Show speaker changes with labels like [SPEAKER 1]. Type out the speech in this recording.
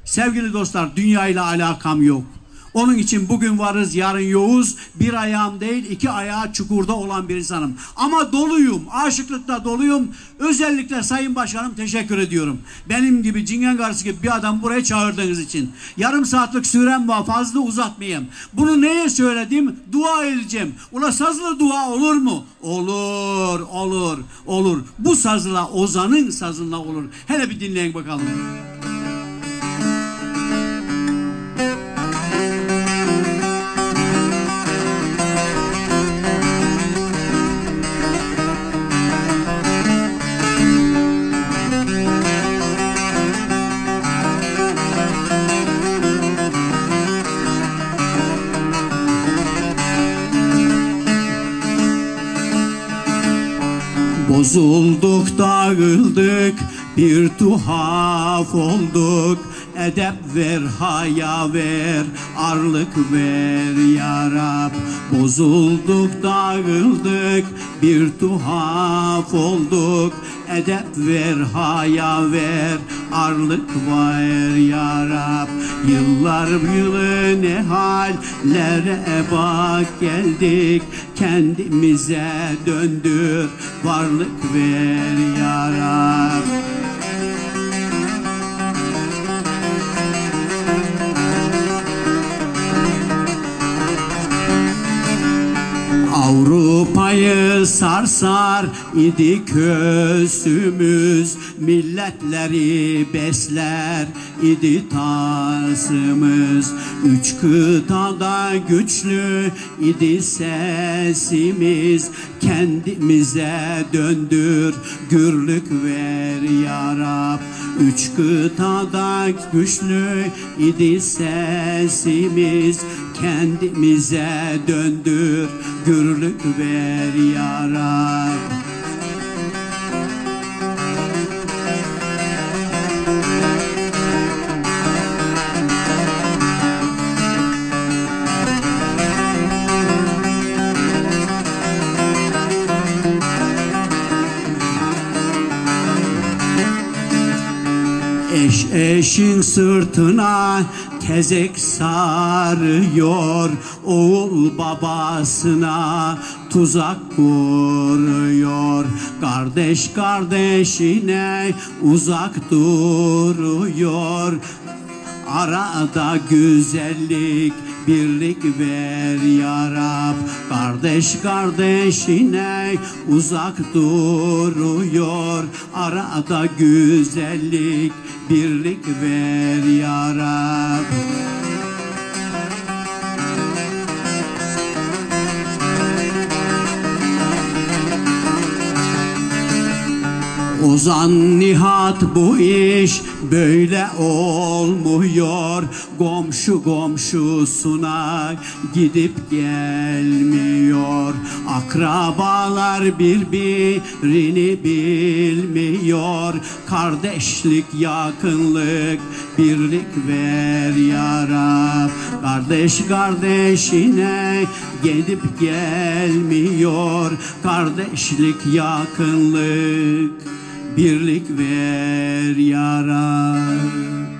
[SPEAKER 1] Sevgili dostlar, dünyayla alakam yok. Onun için bugün varız, yarın yoğuz. Bir ayağım değil, iki ayağı çukurda olan bir insanım. Ama doluyum, aşıklıkta doluyum. Özellikle Sayın Başkanım teşekkür ediyorum. Benim gibi, Cingen Karısı gibi bir adam buraya çağırdığınız için. Yarım saatlik sürem var, fazla uzatmayayım. Bunu neye söyledim? Dua edeceğim. Ula sazlı dua olur mu? Olur, olur, olur. Bu sazla, Ozan'ın sazıyla olur. Hele bir dinleyin bakalım. Bozulduk, dağıldık, bir tuhaf olduk. Edep ver, haya ver, arlık ver ya Rab. Bozulduk, dağıldık, bir tuhaf olduk. Edep ver, haya ver, arlık ver ya Rab. Yıllar yılı ne hallere bak geldik. Kendimize döndür, varlık ver ya Rab. Avrupa'yı sarsar idi kösümüz, milletleri besler idi tasımız. Üç kıtada güçlü idi sesimiz, kendimize döndür, gürlük ver ya Rab. Üç kıtada güçlü idi sesimiz, kendimize döndür, gürlük ver ya Rab. Eş eşin sırtına tezek sarıyor, oğul babasına tuzak kuruyor. Kardeş kardeşine uzak duruyor. Arada güzellik, birlik ver ya Rab. Kardeş kardeşine uzak duruyor. Arada güzellik, birlik ver ya Rab. Ozan Nihat, bu iş böyle olmuyor. Komşu komşusuna gidip gelmiyor. Akrabalar birbirini bilmiyor. Kardeşlik, yakınlık, birlik ver ya Rab. Kardeş kardeşine gidip gelmiyor. Kardeşlik, yakınlık, birlik ver ya Rab.